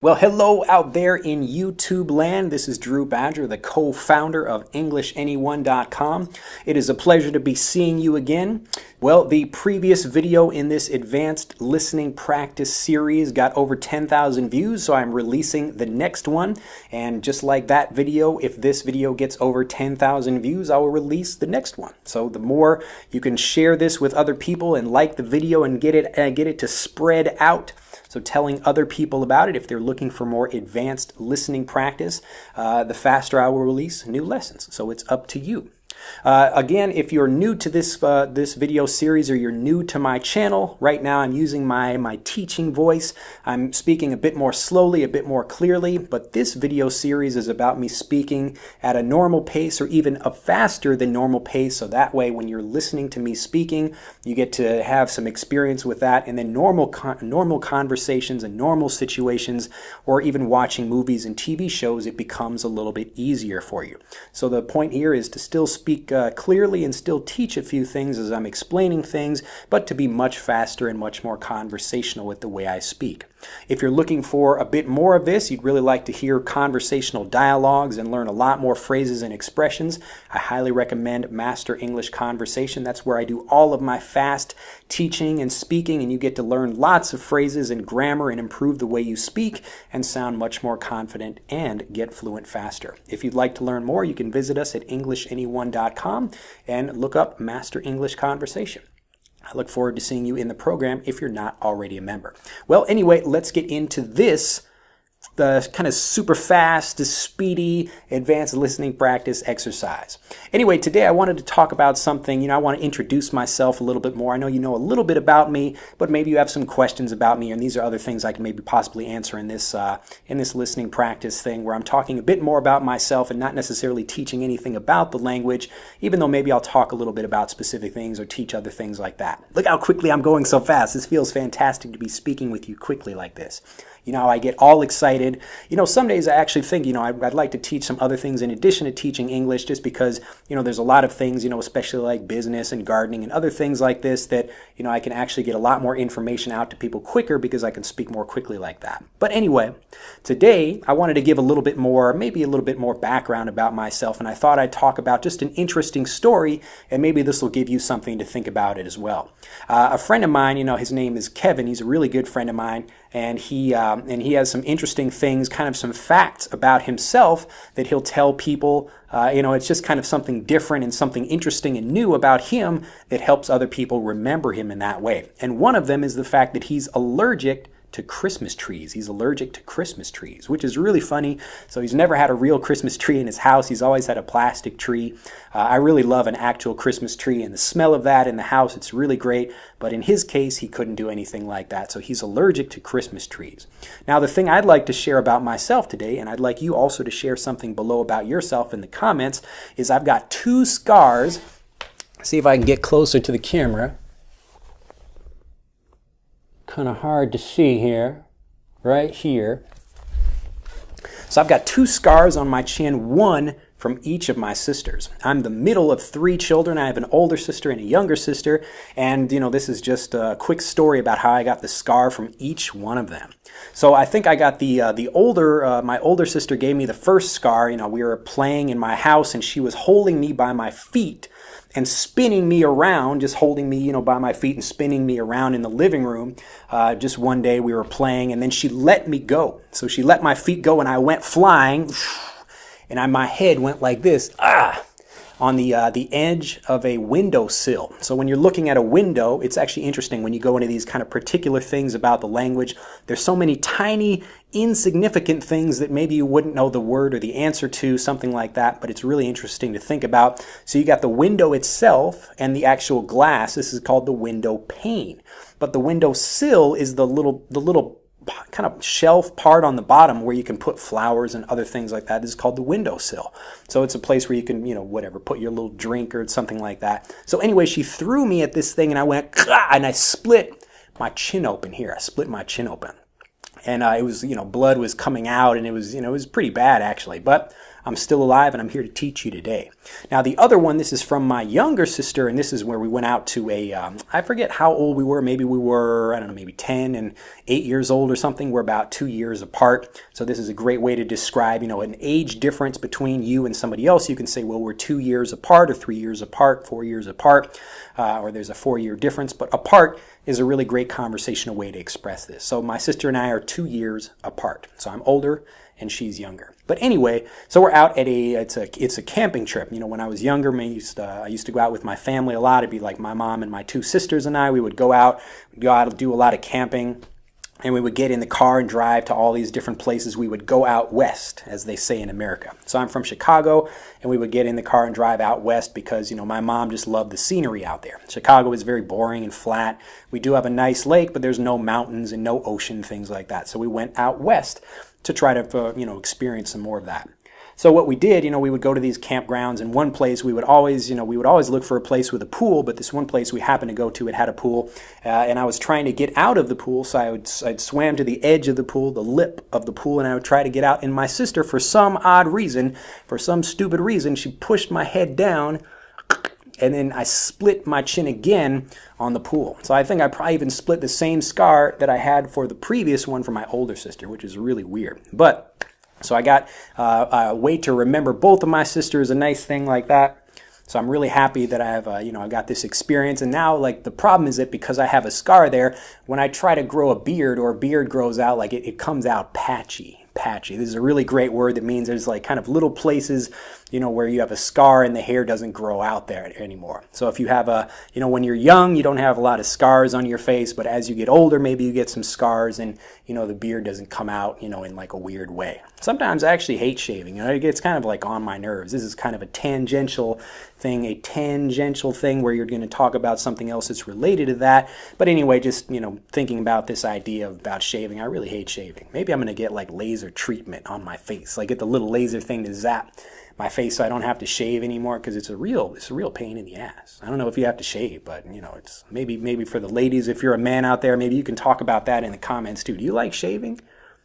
Well, hello out there in YouTube land. This is Drew Badger, the co-founder of EnglishAnyone.com. It is a pleasure to be seeing you again. Well, the previous video in this advanced listening practice series got over 10,000 views, so I'm releasing the next one. And just like that video, if this video gets over 10,000 views, I will release the next one. So the more you can share this with other people and like the video and get it to spread out. So telling other people about it, if they're looking for more advanced listening practice, the faster I will release new lessons. So it's up to you. Again, if you're new to this video series or you're new to my channel, right now I'm using my teaching voice. I'm speaking a bit more slowly, a bit more clearly, but this video series is about me speaking at a normal pace or even a faster than normal pace, so that way when you're listening to me speaking, you get to have some experience with that, and then normal conversations and normal situations, or even watching movies and TV shows, it becomes a little bit easier for you. So the point here is to still speak clearly and still teach a few things as I'm explaining things, but to be much faster and much more conversational with the way I speak. If you're looking for a bit more of this, you'd really like to hear conversational dialogues and learn a lot more phrases and expressions, I highly recommend Master English Conversation. That's where I do all of my fast teaching and speaking, and you get to learn lots of phrases and grammar and improve the way you speak and sound much more confident and get fluent faster. If you'd like to learn more, you can visit us at EnglishAnyone.com and look up Master English Conversation. I look forward to seeing you in the program if you're not already a member. Well, anyway, let's get into this, the kind of super fast, speedy, advanced listening practice exercise. Anyway, today I wanted to talk about something, I want to introduce myself a little bit more. I know you know a little bit about me, but maybe you have some questions about me, and these are other things I can maybe possibly answer in this listening practice thing where I'm talking a bit more about myself and not necessarily teaching anything about the language, even though maybe I'll talk a little bit about specific things or teach other things like that. Look how quickly I'm going so fast. This feels fantastic to be speaking with you quickly like this. I get all excited. Some days I actually think, I'd like to teach some other things in addition to teaching English, just because, there's a lot of things, especially like business and gardening and other things like this that, I can actually get a lot more information out to people quicker because I can speak more quickly like that. But anyway, today I wanted to give maybe a little bit more background about myself, and I thought I'd talk about just an interesting story, and maybe this will give you something to think about it as well. A friend of mine, his name is Kevin. He's a really good friend of mine, and he has some interesting things, kind of some facts about himself that he'll tell people. It's just kind of something different and something interesting and new about him that helps other people remember him in that way. And one of them is the fact that he's allergic to Christmas trees. He's allergic to Christmas trees, which is really funny. So he's never had a real Christmas tree in his house. He's always had a plastic tree. I really love an actual Christmas tree, and the smell of that in the house, it's really great. But in his case, he couldn't do anything like that. So he's allergic to Christmas trees. Now, the thing I'd like to share about myself today, and I'd like you also to share something below about yourself in the comments, is I've got 2 scars. See if I can get closer to the camera. Kind of hard to see here, right here. So I've got 2 scars on my chin, one from each of my sisters. I'm the middle of 3 children. I have an older sister and a younger sister, and this is just a quick story about how I got the scar from each one of them. So I think I got my older sister gave me the first scar. We were playing in my house, and she was holding me by my feet and spinning me around, just holding me, by my feet and spinning me around in the living room. Just one day we were playing, and then she let me go. So she let my feet go, and I went flying, and my head went like this, on the edge of a windowsill. So when you're looking at a window, it's actually interesting when you go into these kind of particular things about the language. There's so many tiny, insignificant things that maybe you wouldn't know the word or the answer to, something like that, but it's really interesting to think about. So you got the window itself and the actual glass. This is called the window pane. But the windowsill is the little kind of shelf part on the bottom where you can put flowers and other things like that. This is called the windowsill. So it's a place where you can, put your little drink or something like that. So anyway, she threw me at this thing, and I went, and I split my chin open here. I split my chin open. And it was, blood was coming out, and it was pretty bad actually. But I'm still alive and I'm here to teach you today. Now the other one, this is from my younger sister, and this is where we went out to a, I forget how old we were, maybe we were, I don't know, maybe 10 and 8 years old or something. We're about 2 years apart. So this is a great way to describe, an age difference between you and somebody else. You can say, well, we're 2 years apart or 3 years apart, 4 years apart, or there's a 4-year difference, but apart is a really great conversational way to express this. So my sister and I are 2 years apart. So I'm older and she's younger. But anyway, so we're out at it's a camping trip. When I was younger, I used to go out with my family a lot. It'd be like my mom and my 2 sisters and I. We would go out and do a lot of camping. And we would get in the car and drive to all these different places. We would go out west, as they say in America. So I'm from Chicago, and we would get in the car and drive out west because, my mom just loved the scenery out there. Chicago is very boring and flat. We do have a nice lake, but there's no mountains and no ocean, things like that. So we went out west to try to, experience some more of that. So what we did, we would go to these campgrounds, and one place we would always look for a place with a pool, but this one place we happened to go to, it had a pool, and I was trying to get out of the pool, so I'd swam to the edge of the pool, the lip of the pool, and I would try to get out, and my sister, for some odd reason, for some stupid reason, she pushed my head down, and then I split my chin again on the pool. So I think I probably even split the same scar that I had for the previous one for my older sister, which is really weird. So I got a way to remember both of my sisters, a nice thing like that. So I'm really happy that I have, I got this experience. And now, the problem is that because I have a scar there, when I try to grow a beard or a beard grows out, it comes out patchy. This is a really great word that means there's kind of little places, where you have a scar and the hair doesn't grow out there anymore. So if you have when you're young, you don't have a lot of scars on your face, but as you get older, maybe you get some scars and, the beard doesn't come out, in a weird way. Sometimes I actually hate shaving. It gets kind of on my nerves. This is kind of a tangential thing where you're going to talk about something else that's related to that. But anyway, just, thinking about this idea about shaving, I really hate shaving. Maybe I'm going to get laser treatment on my face, get the little laser thing to zap my face so I don't have to shave anymore, because it's a real pain in the ass. I don't know if you have to shave, but it's maybe for the ladies, if you're a man out there, maybe you can talk about that in the comments too. Do you like shaving?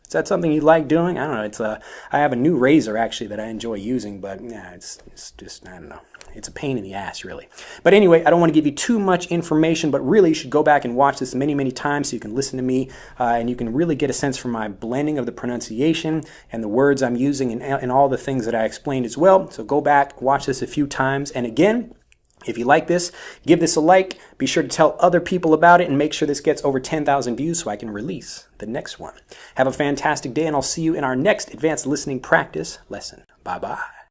Is that something you like doing? I don't know. I have a new razor actually that I enjoy using, but it's just, I don't know. It's a pain in the ass, really. But anyway, I don't want to give you too much information, but really you should go back and watch this many, many times so you can listen to me and you can really get a sense from my blending of the pronunciation and the words I'm using and all the things that I explained as well. So go back, watch this a few times. And again, if you like this, give this a like. Be sure to tell other people about it and make sure this gets over 10,000 views so I can release the next one. Have a fantastic day, and I'll see you in our next advanced listening practice lesson. Bye-bye.